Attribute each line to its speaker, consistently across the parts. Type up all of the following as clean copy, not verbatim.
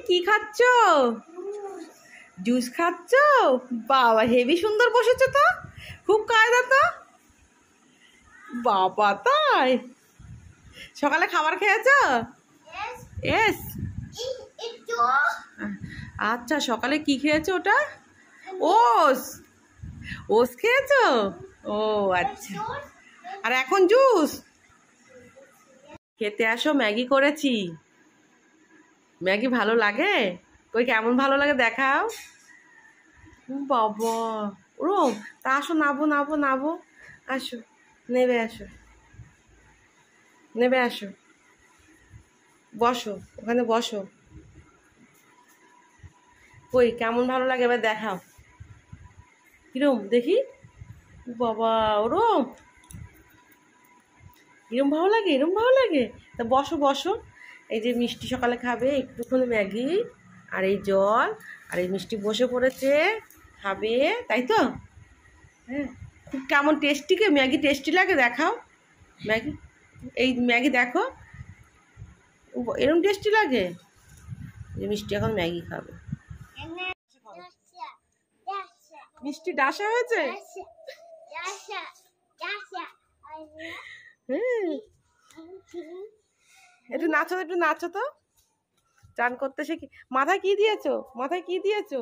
Speaker 1: কি খাচ্ছ? জুস খাচ্ছ? বাবা হেভি সুন্দর বসেছো তো, খুব কায়দা তো বাবা। তাই সকালে খাবার খেয়েছ? এস আচ্ছা, সকালে কি খেয়েছো? ওটা ওস ওস খেয়েছো? ও আচ্ছা। আর এখন জুস খেতে আসো। ম্যাগি করেছি। ম্যাগি ভালো লাগে? কই কেমন ভালো লাগে দেখাও। বাবা ওরম তা আসো, নাবো নাবো নাবো, আসো নেবে আসো, নেবে আসো, বসো ওখানে বসো। কই কেমন ভালো লাগে এবার দেখাও। কিরম দেখি। বাবা ওরম এরম ভালো লাগে, এরম ভালো লাগে। তা বসো বসো। এই যে মিষ্টি সকালে খাবে একটুখানি ম্যাগি আর এই জল আর এই মিষ্টি বসে পড়েছে খাবে, তাই তো? হ্যাঁ, খুব কেমন টেস্টি কে ম্যাগি টেস্টি লাগে দেখাও। ম্যাগি এই ম্যাগি দেখো এরম টেস্টি লাগে। যে মিষ্টি এখন ম্যাগি খাবে। মিষ্টি ডাসা হয়েছে। হ্যাঁ, একটু নাচো, একটু নাচো তো। চান করতে সে কি মাথায় কি দিয়েছো? মাথায় কি দিয়েছো?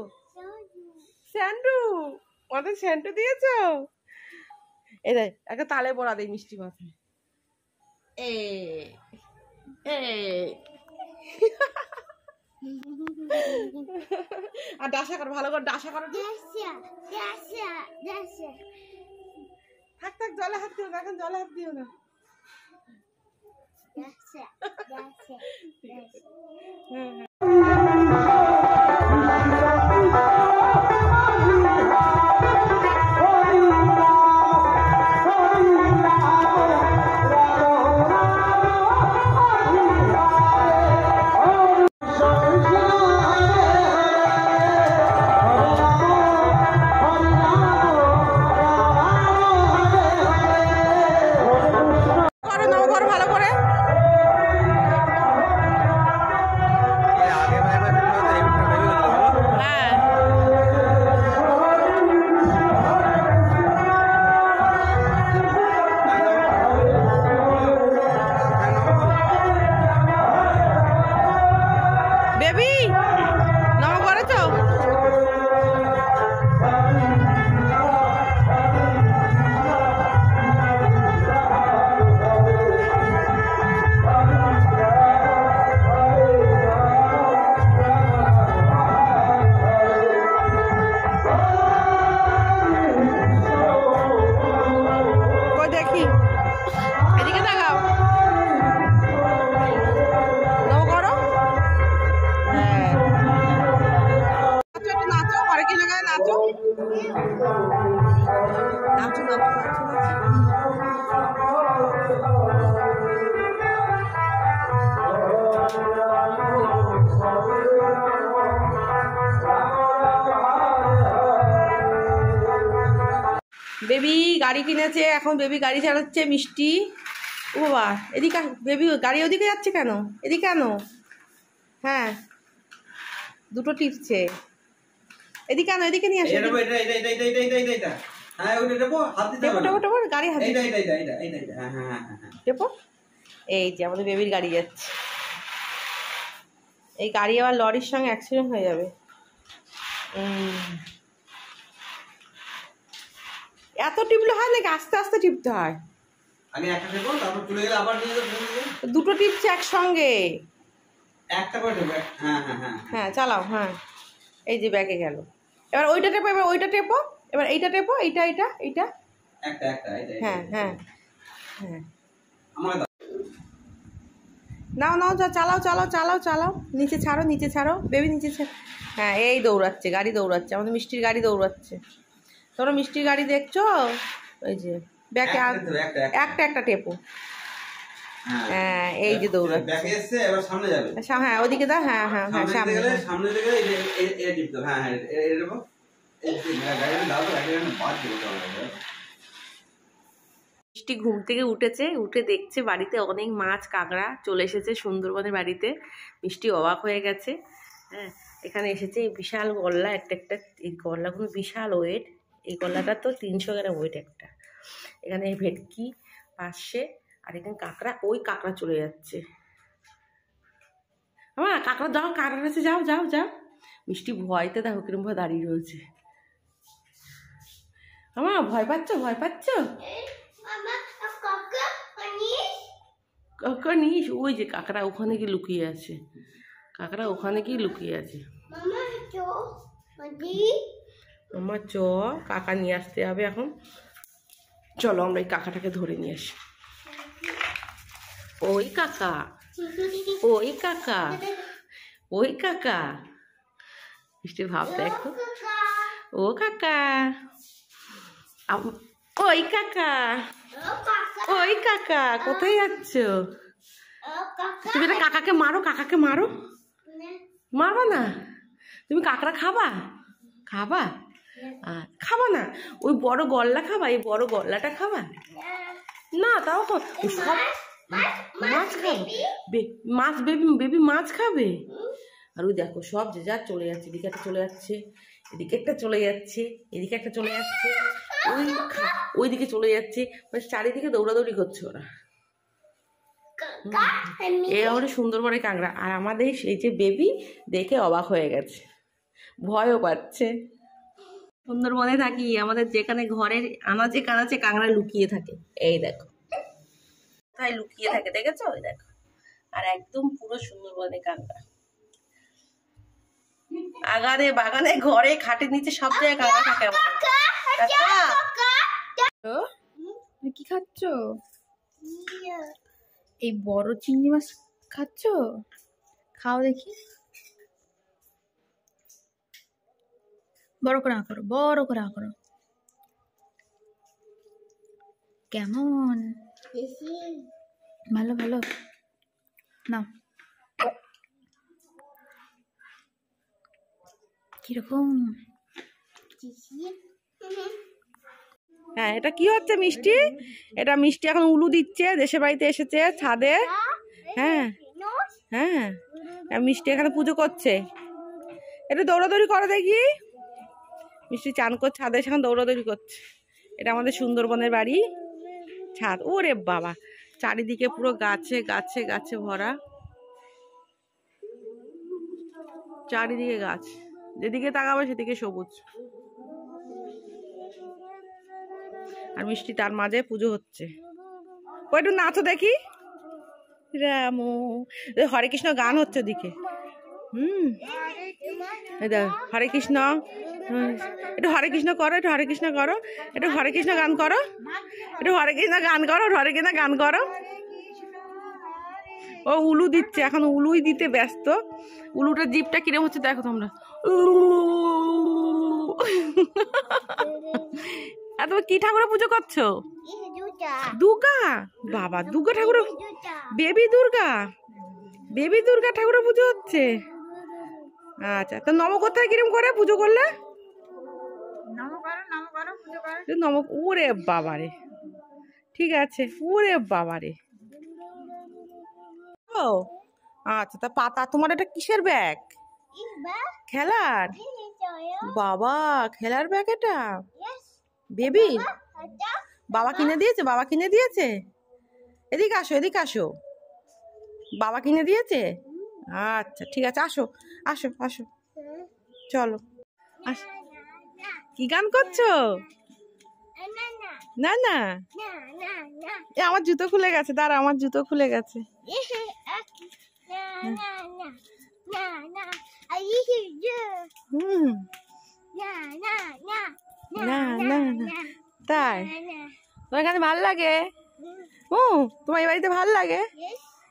Speaker 1: স্যান্ডু। মাথায় স্যান্ডু দিয়েছো? এই দেখ একটা তালে পড়া দেয় মিষ্টি মাথায়। এ আর ডাসা করো, ভালো করে ডাসা করো। থাক থাক, জলে হাত দিও না এখন, জলে হাত দিও না। বেবি নামা করেছো? দেখি এদিকে দেখাও। নাচো, ঘরে কি লাগায় নাচো, নাচো নাচো নাচো বেবি গাড়ি কিনেছে, এখন বেবি গাড়ি চালাচ্ছে মিষ্টি। ও বাবা এদিকে বেবি গাড়ি ওদিকে যাচ্ছে কেন? এদিকে কেন? হ্যাঁ দুটো টিপছে। এদিকে কেন? এদিকে নিয়ে আসো। গাড়ি হাত টেপো। এই যে আমাদের বেবির গাড়ি যাচ্ছে। এই গাড়ি আবার লরির সঙ্গে অ্যাক্সিডেন্ট হয়ে যাবে। এত টিপলে হয় নাকি? আস্তে আস্তে টিপতে হয়।
Speaker 2: আগে একটা টেপো, তারপর চলে গেলে আবার নিয়ে যাবে।
Speaker 1: দুটো টিপছে একসঙ্গে।
Speaker 2: একটা করে টেপো। হ্যাঁ হ্যাঁ হ্যাঁ
Speaker 1: হ্যাঁ চালাও। হ্যাঁ এই যে ব্যাগে গেল। এবার ওইটা টেপো, এবার ওইটা টেপো, এবার এইটা টেপো, এইটা এইটা এইটা
Speaker 2: একটা একটা
Speaker 1: হ্যাঁ হ্যাঁ হ্যাঁ।
Speaker 2: আমাকে
Speaker 1: নাও নাও, যা চালাও চালাও চালাও চালাও। নিচে ছাড়ো, নিচে ছাড়ো বেবি, নিচে ছাড়ো। হ্যাঁ এই দৌড়াচ্ছে, গাড়ি দৌড়াচ্ছে, আমাদের মিষ্টির গাড়ি দৌড়াচ্ছে। তোমরা মিষ্টির গাড়ি দেখছো? ওই যে ব্যাকে একটা একটা টেপো। হ্যাঁ এই যে দৌড়াচ্ছে।
Speaker 2: ব্যাকে এসে এবার সামনে যাবে।
Speaker 1: হ্যাঁ ওদিকে দাও। হ্যাঁ হ্যাঁ হ্যাঁ সামনে
Speaker 2: গেলে, সামনে গেলে এই টিপতে। হ্যাঁ হ্যাঁ এই দেবো। এই গাড়ি দাও, গাড়ি বাদ দিতে হবে।
Speaker 1: মিষ্টি ঘুম থেকে উঠেছে, উঠে দেখছে বাড়িতে অনেক মাছ কাঁকড়া চলে এসেছে সুন্দরবনের বাড়িতে। মিষ্টি অবাক হয়ে গেছে। হ্যাঁ, এখানে এসেছে এই বিশাল গলদা, একটা এই গলদাগুলো বিশাল ওয়েট। এই গলদাটা তো 300 গ্রাম ওয়েট একটা। এখানে এই ভেটকি পাশে, আর এখানে কাঁকড়া, ওই কাঁকড়া চলে যাচ্ছে। আমার কাঁকড়া যাও, কাঁকড়া কাছে যাও যাও যাও। মিষ্টি ভয়তে দেখো কিরম ভয় দাঁড়িয়ে রয়েছে। আমার ভয় পাচ্ছ, ভয় পাচ্ছ? কাঁকড়া নিস, ওই যে কাঁকড়া ওখানে কি লুকিয়ে আছে, কাঁকড়া ওখানে কি লুকিয়ে আছে। আমার চ কাকা নিয়ে আসতে হবে এখন। চলো আমরা এই কাকাটাকে ধরে নিয়ে আসি। ওই কাকা, ওই কাকা, ওই কাকা। মিষ্টির ভাব দেখো। ও কাকা, ওই কাকা, ওই কাকা, কোথায় যাচ্ছ? তুমি এটা কাকাকে মারো, কাকাকে মারো। মারবা না? তুমি কাঁকড়া খাবা? খাবা? খাবা না? ওই বড় গলদা খাবা? এই বড় গলদাটা খাবা না? তাও সব মাছ খাবে, মাছ বেবি মাছ খাবে। আর ওই দেখো সব যে যা চলে যাচ্ছে, এদিকে একটা চলে যাচ্ছে, এদিকে একটা চলে যাচ্ছে, এদিকে একটা চলে যাচ্ছে, ওই দিকে চলে যাচ্ছে, মানে চারিদিকে দৌড়াদৌড়ি করছে ওরা। এ আমাদের সুন্দরবনের কাঁকড়া। আর আমাদের সেই যে বেবি দেখে অবাক হয়ে গেছে, ভয়ও পাচ্ছে। সুন্দরবনে থাকি, আমাদের যেখানে ঘরের আনাচে কানাচে কাঁকড়া লুকিয়ে থাকে। এই দেখো কোথায় লুকিয়ে থাকে, দেখেছো? ওই দেখো। আর একদম পুরো সুন্দরবনে কাঁকড়া। আগানে বাগানে ঘরে খাটের নিচে সব জায়গায় কাঁকড়া থাকে।
Speaker 3: তুমি কি খাচ্ছ? এই বড় চিংড়ি মাছ খাচ্ছ? খাও দেখি। বড় করে করো, বড় করে করো। কেমন? ভালো ভালো না? কিরকম?
Speaker 1: হ্যাঁ, এটা কি হচ্ছে মিষ্টি? এটা মিষ্টি এখন উলু দিচ্ছে, দেশের বাড়িতে এসেছে ছাদে। হ্যাঁ হ্যাঁ, মিষ্টি এখানে পুজো করছে। এটা দৌড়াদৌড়ি করে দেখি। মিষ্টি চান করছে, ছাদে এখন দৌড়াদৌড়ি করছে। এটা আমাদের সুন্দরবনের বাড়ি ছাদ। ওরে বাবা, চারিদিকে পুরো গাছে গাছে গাছে ভরা, চারিদিকে গাছ, যেদিকে তাকাবে সেদিকে সবুজ। আর মিষ্টি তার মাঝে পুজো হচ্ছে। ও একটু নাচো দেখি। রামো, হরে কৃষ্ণ গান হচ্ছে ওদিকে। হরে কৃষ্ণ, একটু হরে কৃষ্ণ করো, একটু হরে কৃষ্ণ করো, একটু হরে কৃষ্ণ গান করো, একটু হরে কৃষ্ণ গান করো, হরে কৃষ্ণ গান করো। ও উলু দিচ্ছে, এখন উলুই দিতে ব্যস্ত। উলুটার জিপটা কিরম হচ্ছে দেখো তোমরা। আর তুমি কি ঠাকুরের পুজো করছো? দুর্গা। বাবা, দুর্গা ঠাকুর, বেবি দুর্গা, বেবি দুর্গা ঠাকুরের পুজো হচ্ছে। আচ্ছা, তো নম কোথায় কিরম করে পুজো করলে? নম, ওরে বাবারে, ঠিক আছে, ওরে বাবারে। ও আচ্ছা, তা পাতা তোমার এটা কিসের ব্যাগ? খেলার? বাবা, খেলার ব্যাগ এটা বেবি? বাবা কিনে দিয়েছে? বাবা কিনে দিয়েছে? এদিকে আসো, এদিকে আসো। বাবা কিনে দিয়েছে? আচ্ছা ঠিক আছে, আসো আসো আসো, চলো। কি গান করছো? না না, আমার জুতো খুলে গেছে, দাঁড়া, আমার জুতো খুলে গেছে। না না না, তাই? তোমার এখানে ভাল লাগে? তোমার এই বাড়িতে ভাল লাগে?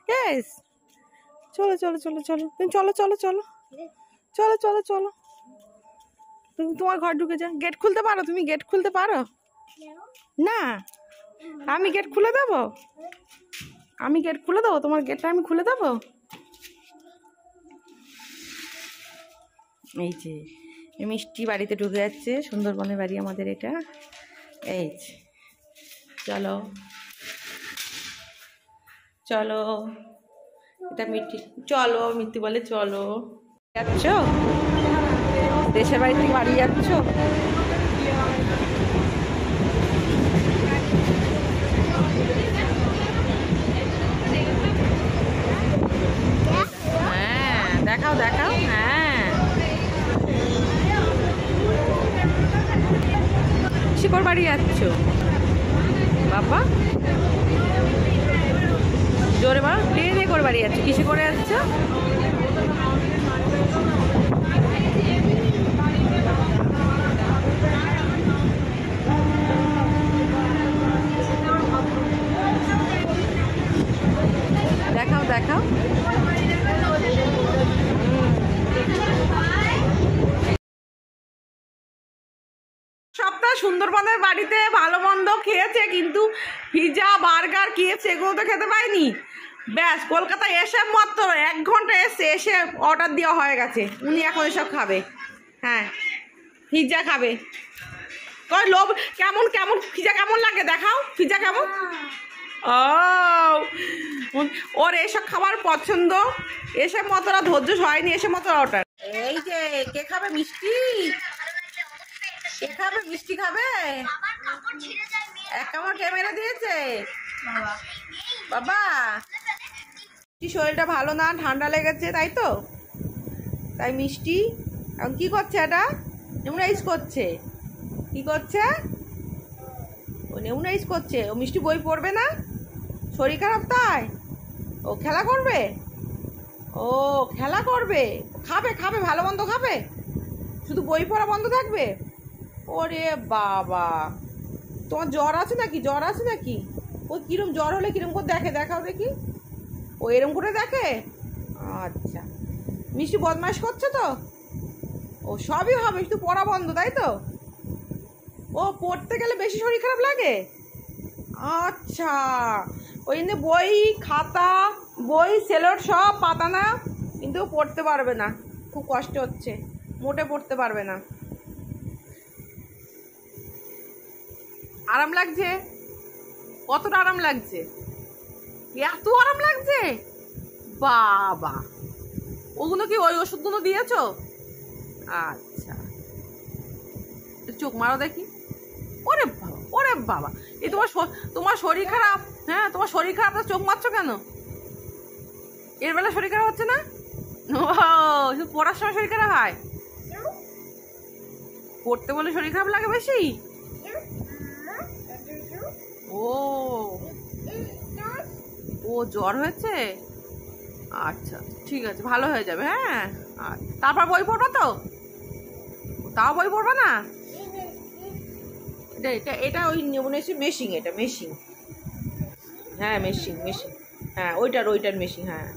Speaker 1: ইয়েস। চলো চলো চলো চলো, তুমি চলো চলো চলো চলো চলো চলো। তুমি তোমার ঘর ঢুকে যাও। গেট খুলতে পারো? তুমি গেট খুলতে পারো না? আমি গেট খুলে দেবো, আমি গেট খুলে দেবো, তোমার গেটটা আমি খুলে দেবো। এই যে মিষ্টি বাড়িতে ঢুকে যাচ্ছে, সুন্দরবনের বাড়ি আমাদের এটা। এই চলো। চলো, এটা মিষ্টি। চলো, মিষ্টি বলে চলো। যাচ্ছ দেশের বাড়ি থেকে বাড়ি যাচ্ছ? হ্যাঁ দেখাও দেখাও। হ্যাঁ শিকড় বাড়ি যাচ্ছ বাবা? জোরে বল, ট্রেনে করে বাড়ি যাচ্ছ? কিসে করে যাচ্ছ? দেখাও দেখাও। সপ্তাহ সুন্দরবনের বাড়িতে ভালো মন্দ খেয়েছে, কিন্তু পিজা বার্গার খেয়েছে, এগুলো তো খেতে পায়নি। ব্যাস কলকাতায় এসে মাত্র 1 ঘন্টা এসে অর্ডার দেওয়া হয়ে গেছে। উনি এখন এসব খাবে। হ্যাঁ পিজা খাবে। কই লোভ কেমন কেমন পিজা কেমন লাগে দেখাও, পিজা কেমন। ও ওর এসব খাবার পছন্দ, এসব মতোরা ধৈর্য হয়নি, এসে মতো অর্ডার। এই যে কে খাবে মিষ্টি? কে খাবে মিষ্টি? খাবে? এক কামড় কে মেরে দিয়েছে? বাবা শরীরটা ভালো না, ঠান্ডা লেগেছে তাই তো, তাই মিষ্টি এখন কি করছে? এটা নেমুনাইজ করছে। কি করছে? ও নেমুনাইজ করছে। ও মিষ্টি বই পড়বে না? শরীর খারাপ তাই? ও খেলা করবে? ও খেলা করবে, খাবে খাবে, ভালো মন্দ খাবে, শুধু বই পড়া বন্ধ থাকবে? ওরে বাবা, তোমার জ্বর আছে নাকি? জ্বর আছে নাকি? ও কিরম জ্বর হলে কিরম করে দেখে? দেখাও দেখি। ও এরম করে দেখে? আচ্ছা মিষ্টি বদমাইশ করছে তো? ও সবই হবে, শুধু পড়া বন্ধ তাই তো? ও পড়তে গেলে বেশি শরীর খারাপ লাগে? আচ্ছা ওই জন্য বই খাতা বই সেলোর সব পাতা না, কিন্তু পড়তে পারবে না, খুব কষ্ট হচ্ছে, মোটে পড়তে পারবে না। আরাম লাগছে? কতটা আরাম লাগছে? এত আরাম লাগছে? বাবা ওগুলো কি ওই ওষুধগুলো দিয়েছো? আচ্ছা চোখ মারো দেখি। ওরে বাবা, ওরে বাবা, এই তোমার শরীর খারাপ? হ্যাঁ তোমার শরীর খারাপ, তো চোখ মারছো কেন? এর বেলা শরীর খারাপ হচ্ছে না? ও শুধু পড়ার সময় শরীর খারাপ হয়? পড়তে বলে শরীর খারাপ লাগে বেশি? ও ও জ্বর হয়েছে? আচ্ছা ঠিক আছে, ভালো হয়ে যাবে। হ্যাঁ তারপর বই পড়বা তো? তাও বই পড়বা না? এটা এটা ওই নেবুনেছে মেশিং, এটা মেশিং। হ্যাঁ মেশিং মেশিং, হ্যাঁ ওইটার মেশিং। হ্যাঁ